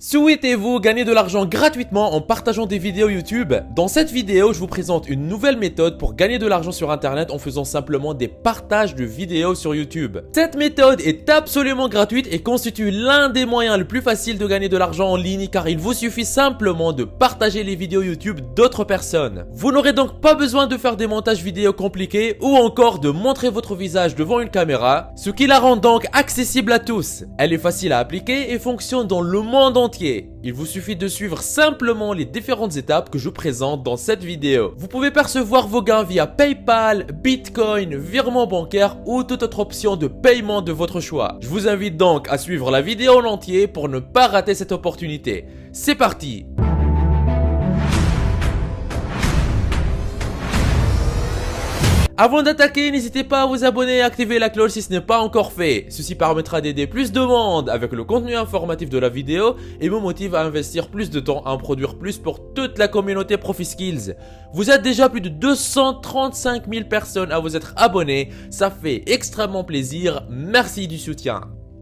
Souhaitez-vous gagner de l'argent gratuitement en partageant des vidéos YouTube? Dans cette vidéo, je vous présente une nouvelle méthode pour gagner de l'argent sur internet en faisant simplement des partages de vidéos sur YouTube. Cette méthode est absolument gratuite et constitue l'un des moyens les plus faciles de gagner de l'argent en ligne car il vous suffit simplement de partager les vidéos YouTube d'autres personnes. Vous n'aurez donc pas besoin de faire des montages vidéo compliqués ou encore de montrer votre visage devant une caméra, ce qui la rend donc accessible à tous. Elle est facile à appliquer et fonctionne dans le monde entier. Il vous suffit de suivre simplement les différentes étapes que je présente dans cette vidéo. Vous pouvez percevoir vos gains via PayPal, Bitcoin, virement bancaire ou toute autre option de paiement de votre choix. Je vous invite donc à suivre la vidéo en entier pour ne pas rater cette opportunité. C'est parti! Avant d'attaquer, n'hésitez pas à vous abonner et activer la cloche si ce n'est pas encore fait. Ceci permettra d'aider plus de monde avec le contenu informatif de la vidéo et me motive à investir plus de temps à en produire plus pour toute la communauté ProfiSkills. Vous êtes déjà plus de 235 000 personnes à vous être abonnés, ça fait extrêmement plaisir, merci du soutien.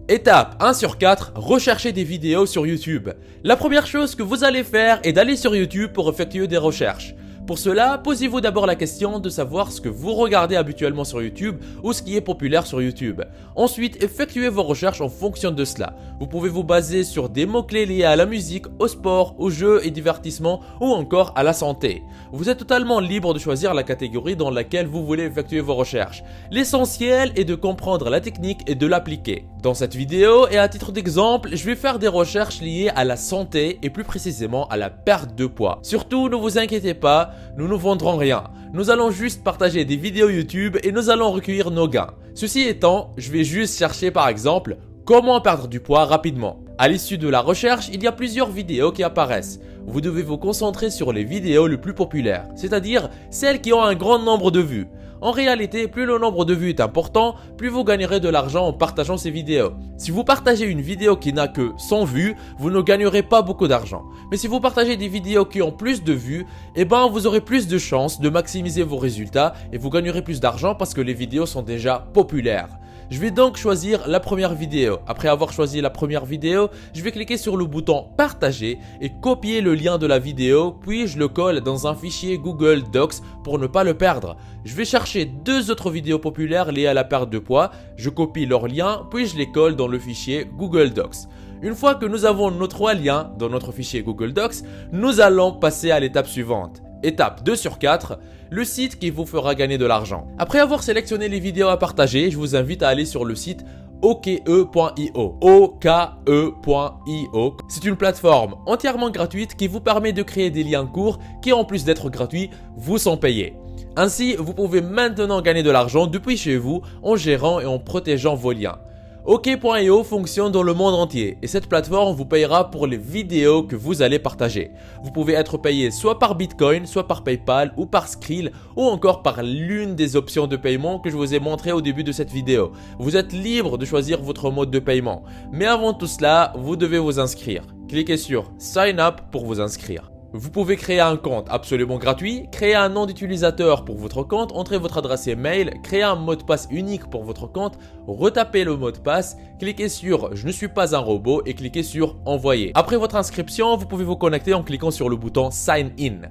Étape 1 sur 4, rechercher des vidéos sur YouTube. La première chose que vous allez faire est d'aller sur YouTube pour effectuer des recherches. Pour cela, posez-vous d'abord la question de savoir ce que vous regardez habituellement sur YouTube ou ce qui est populaire sur YouTube. Ensuite, effectuez vos recherches en fonction de cela. Vous pouvez vous baser sur des mots-clés liés à la musique, au sport, aux jeux et divertissements ou encore à la santé. Vous êtes totalement libre de choisir la catégorie dans laquelle vous voulez effectuer vos recherches. L'essentiel est de comprendre la technique et de l'appliquer. Dans cette vidéo et à titre d'exemple, je vais faire des recherches liées à la santé et plus précisément à la perte de poids. Surtout, ne vous inquiétez pas, nous ne vendrons rien. Nous allons juste partager des vidéos YouTube et nous allons recueillir nos gains. Ceci étant, je vais juste chercher par exemple comment perdre du poids rapidement. À l'issue de la recherche, il y a plusieurs vidéos qui apparaissent. Vous devez vous concentrer sur les vidéos les plus populaires, c'est-à-dire celles qui ont un grand nombre de vues. En réalité, plus le nombre de vues est important, plus vous gagnerez de l'argent en partageant ces vidéos. Si vous partagez une vidéo qui n'a que 100 vues, vous ne gagnerez pas beaucoup d'argent. Mais si vous partagez des vidéos qui ont plus de vues, vous aurez plus de chances de maximiser vos résultats et vous gagnerez plus d'argent parce que les vidéos sont déjà populaires. Je vais donc choisir la première vidéo. Après avoir choisi la première vidéo, je vais cliquer sur le bouton partager et copier le lien de la vidéo, puis je le colle dans un fichier Google Docs pour ne pas le perdre. Je vais chercher deux autres vidéos populaires liées à la perte de poids, je copie leurs liens, puis je les colle dans le fichier Google Docs. Une fois que nous avons nos trois liens dans notre fichier Google Docs, nous allons passer à l'étape suivante. Étape 2 sur 4, le site qui vous fera gagner de l'argent. Après avoir sélectionné les vidéos à partager, je vous invite à aller sur le site oke.io. oke.io. C'est une plateforme entièrement gratuite qui vous permet de créer des liens courts qui, en plus d'être gratuits, vous sont payés. Ainsi, vous pouvez maintenant gagner de l'argent depuis chez vous en gérant et en protégeant vos liens. Oke.io fonctionne dans le monde entier et cette plateforme vous payera pour les vidéos que vous allez partager. Vous pouvez être payé soit par Bitcoin, soit par PayPal ou par Skrill ou encore par l'une des options de paiement que je vous ai montré au début de cette vidéo. Vous êtes libre de choisir votre mode de paiement. Mais avant tout cela, vous devez vous inscrire. Cliquez sur Sign Up pour vous inscrire. Vous pouvez créer un compte absolument gratuit, créer un nom d'utilisateur pour votre compte, entrer votre adresse email, créer un mot de passe unique pour votre compte, retaper le mot de passe, cliquez sur Je ne suis pas un robot et cliquez sur Envoyer. Après votre inscription, vous pouvez vous connecter en cliquant sur le bouton Sign In.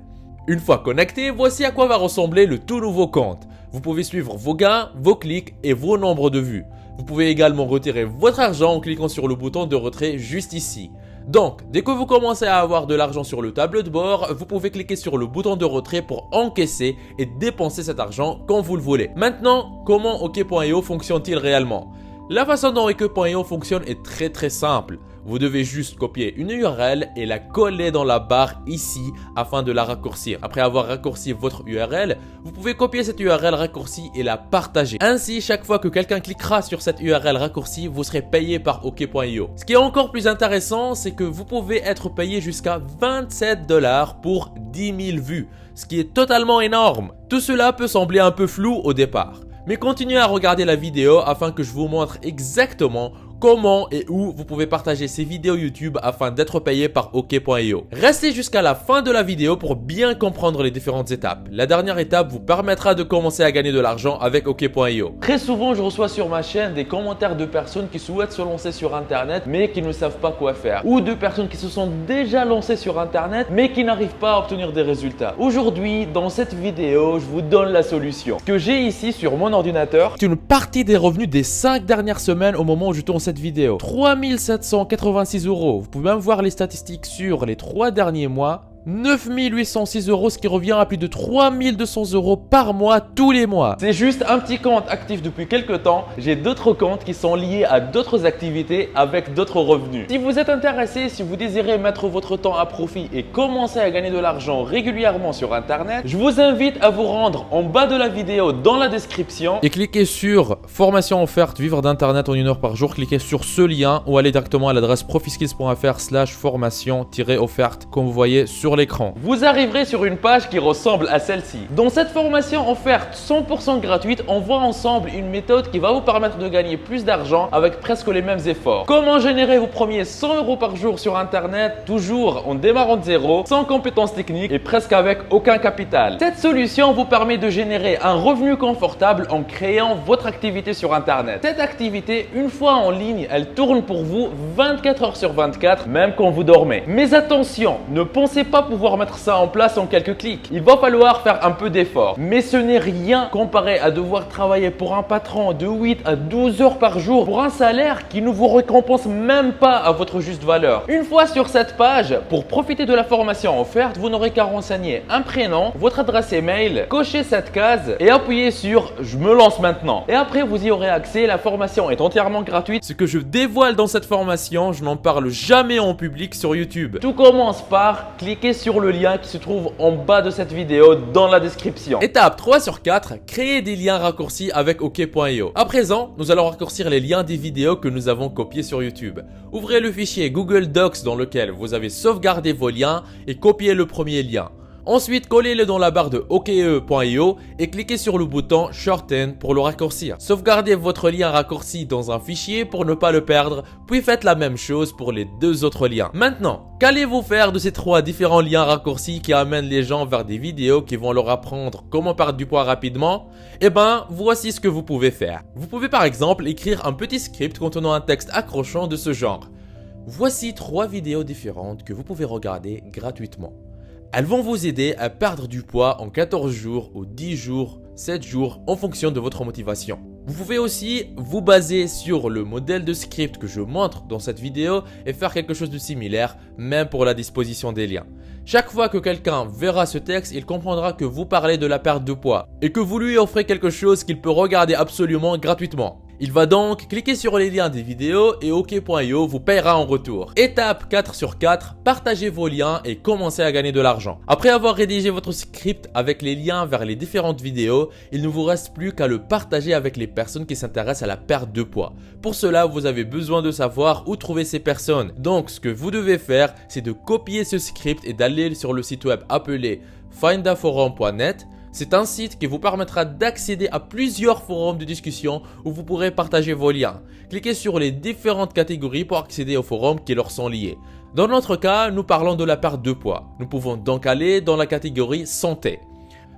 Une fois connecté, voici à quoi va ressembler le tout nouveau compte. Vous pouvez suivre vos gains, vos clics et vos nombres de vues. Vous pouvez également retirer votre argent en cliquant sur le bouton de retrait juste ici. Donc, dès que vous commencez à avoir de l'argent sur le tableau de bord, vous pouvez cliquer sur le bouton de retrait pour encaisser et dépenser cet argent quand vous le voulez. Maintenant, comment Oke.io fonctionne-t-il réellement? La façon dont Oke.io fonctionne est très simple. Vous devez juste copier une URL et la coller dans la barre ici afin de la raccourcir. Après avoir raccourci votre URL, vous pouvez copier cette URL raccourcie et la partager. Ainsi, chaque fois que quelqu'un cliquera sur cette URL raccourcie, vous serez payé par Oke.io. Ce qui est encore plus intéressant, c'est que vous pouvez être payé jusqu'à 27 $ pour 10 000 vues, ce qui est totalement énorme. Tout cela peut sembler un peu flou au départ. Mais continuez à regarder la vidéo afin que je vous montre exactement comment et où vous pouvez partager ces vidéos YouTube afin d'être payé par OK.io. Restez jusqu'à la fin de la vidéo pour bien comprendre les différentes étapes. La dernière étape vous permettra de commencer à gagner de l'argent avec OK.io. Très souvent, je reçois sur ma chaîne des commentaires de personnes qui souhaitent se lancer sur Internet mais qui ne savent pas quoi faire, ou de personnes qui se sont déjà lancées sur Internet mais qui n'arrivent pas à obtenir des résultats. Aujourd'hui, dans cette vidéo, je vous donne la solution. Ce que j'ai ici sur mon ordinateur, c'est une partie des revenus des 5 dernières semaines au moment où je tourne cette vidéo. 3 786 €. Vous pouvez même voir les statistiques sur les 3 derniers mois. 9 806 €, ce qui revient à plus de 3 200 € par mois, tous les mois. C'est juste un petit compte actif depuis quelques temps. J'ai d'autres comptes qui sont liés à d'autres activités avec d'autres revenus. Si vous êtes intéressé, si vous désirez mettre votre temps à profit et commencer à gagner de l'argent régulièrement sur Internet, je vous invite à vous rendre en bas de la vidéo dans la description et cliquez sur formation offerte vivre d'Internet en 1 heure par jour. Cliquez sur ce lien ou allez directement à l'adresse profiskills.fr/formation-offerte comme vous voyez sur l'écran. Vous arriverez sur une page qui ressemble à celle-ci. Dans cette formation offerte 100% gratuite, on voit ensemble une méthode qui va vous permettre de gagner plus d'argent avec presque les mêmes efforts. Comment générer vos premiers 100 € par jour sur Internet, toujours en démarrant de zéro, sans compétences techniques et presque avec aucun capital. Cette solution vous permet de générer un revenu confortable en créant votre activité sur Internet. Cette activité, une fois en ligne, elle tourne pour vous 24 heures sur 24, même quand vous dormez. Mais attention, ne pensez pas pouvoir mettre ça en place en quelques clics. Il va falloir faire un peu d'effort. Mais ce n'est rien comparé à devoir travailler pour un patron de 8 à 12 heures par jour pour un salaire qui ne vous récompense même pas à votre juste valeur. Une fois sur cette page, pour profiter de la formation offerte, vous n'aurez qu'à renseigner un prénom, votre adresse email, cocher cette case et appuyer sur « Je me lance maintenant ». Et après, vous y aurez accès. La formation est entièrement gratuite. Ce que je dévoile dans cette formation, je n'en parle jamais en public sur YouTube. Tout commence par cliquer sur le lien qui se trouve en bas de cette vidéo dans la description. Étape 3 sur 4, créer des liens raccourcis avec OK.io. À présent, nous allons raccourcir les liens des vidéos que nous avons copiés sur YouTube. Ouvrez le fichier Google Docs dans lequel vous avez sauvegardé vos liens et copiez le premier lien. Ensuite, collez-le dans la barre de OK.io et cliquez sur le bouton Shorten pour le raccourcir. Sauvegardez votre lien raccourci dans un fichier pour ne pas le perdre, puis faites la même chose pour les 2 autres liens. Maintenant, qu'allez-vous faire de ces 3 différents liens raccourcis qui amènent les gens vers des vidéos qui vont leur apprendre comment perdre du poids rapidement? Eh ben, voici ce que vous pouvez faire. Vous pouvez par exemple écrire un petit script contenant un texte accrochant de ce genre. Voici 3 vidéos différentes que vous pouvez regarder gratuitement. Elles vont vous aider à perdre du poids en 14 jours ou 10 jours, 7 jours en fonction de votre motivation. Vous pouvez aussi vous baser sur le modèle de script que je montre dans cette vidéo et faire quelque chose de similaire, même pour la disposition des liens. Chaque fois que quelqu'un verra ce texte, il comprendra que vous parlez de la perte de poids et que vous lui offrez quelque chose qu'il peut regarder absolument gratuitement. Il va donc cliquer sur les liens des vidéos et OK.io vous paiera en retour. Étape 4 sur 4, partagez vos liens et commencez à gagner de l'argent. Après avoir rédigé votre script avec les liens vers les différentes vidéos, il ne vous reste plus qu'à le partager avec les personnes qui s'intéressent à la perte de poids. Pour cela, vous avez besoin de savoir où trouver ces personnes. Donc, ce que vous devez faire, c'est de copier ce script et d'aller sur le site web appelé findaforum.net. C'est un site qui vous permettra d'accéder à plusieurs forums de discussion où vous pourrez partager vos liens. Cliquez sur les différentes catégories pour accéder aux forums qui leur sont liés. Dans notre cas, nous parlons de la perte de poids. Nous pouvons donc aller dans la catégorie santé.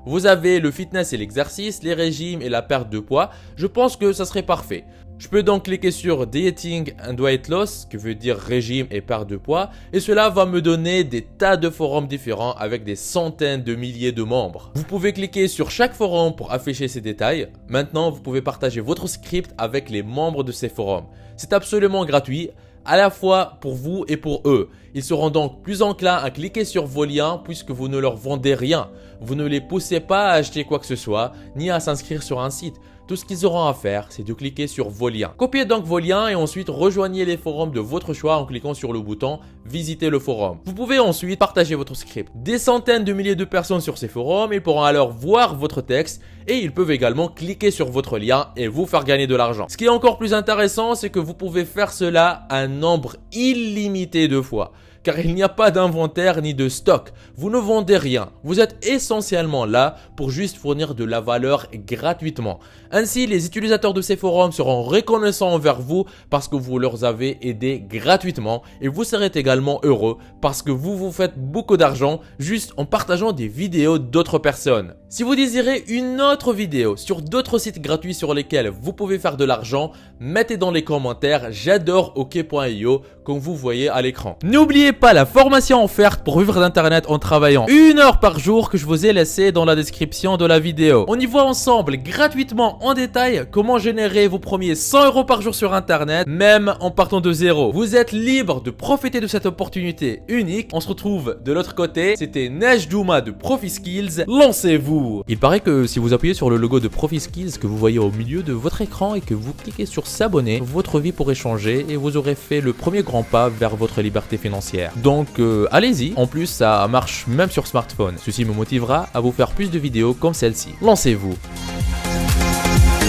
Vous avez le fitness et l'exercice, les régimes et la perte de poids. Je pense que ça serait parfait. Je peux donc cliquer sur Dieting and Weight Loss, qui veut dire régime et perte de poids, et cela va me donner des tas de forums différents avec des centaines de milliers de membres. Vous pouvez cliquer sur chaque forum pour afficher ces détails. Maintenant, vous pouvez partager votre script avec les membres de ces forums. C'est absolument gratuit, à la fois pour vous et pour eux. Ils seront donc plus enclins à cliquer sur vos liens puisque vous ne leur vendez rien. Vous ne les poussez pas à acheter quoi que ce soit, ni à s'inscrire sur un site. Tout ce qu'ils auront à faire, c'est de cliquer sur vos liens. Copiez donc vos liens et ensuite rejoignez les forums de votre choix en cliquant sur le bouton « Visiter le forum ». Vous pouvez ensuite partager votre script. Des centaines de milliers de personnes sur ces forums, ils pourront alors voir votre texte et ils peuvent également cliquer sur votre lien et vous faire gagner de l'argent. Ce qui est encore plus intéressant, c'est que vous pouvez faire cela un nombre illimité de fois. car il n'y a pas d'inventaire ni de stock. Vous ne vendez rien. Vous êtes essentiellement là pour juste fournir de la valeur gratuitement. Ainsi, les utilisateurs de ces forums seront reconnaissants envers vous parce que vous leur avez aidé gratuitement et vous serez également heureux parce que vous vous faites beaucoup d'argent juste en partageant des vidéos d'autres personnes. Si vous désirez une autre vidéo sur d'autres sites gratuits sur lesquels vous pouvez faire de l'argent, mettez dans les commentaires j'adore ok.io comme vous voyez à l'écran. N'oubliez pas la formation offerte pour vivre d'internet en travaillant 1 heure par jour que je vous ai laissé dans la description de la vidéo. On y voit ensemble gratuitement en détail comment générer vos premiers 100 € par jour sur internet, même en partant de zéro. Vous êtes libre de profiter de cette opportunité unique. On se retrouve de l'autre côté. C'était Nejdouma de ProfiSkills. Lancez-vous! Il paraît que si vous appuyez sur le logo de ProfiSkills que vous voyez au milieu de votre écran et que vous cliquez sur s'abonner, votre vie pourrait changer et vous aurez fait le premier grand pas vers votre liberté financière. Donc allez-y. En plus, ça marche même sur smartphone. Ceci me motivera à vous faire plus de vidéos comme celle-ci. Lancez-vous!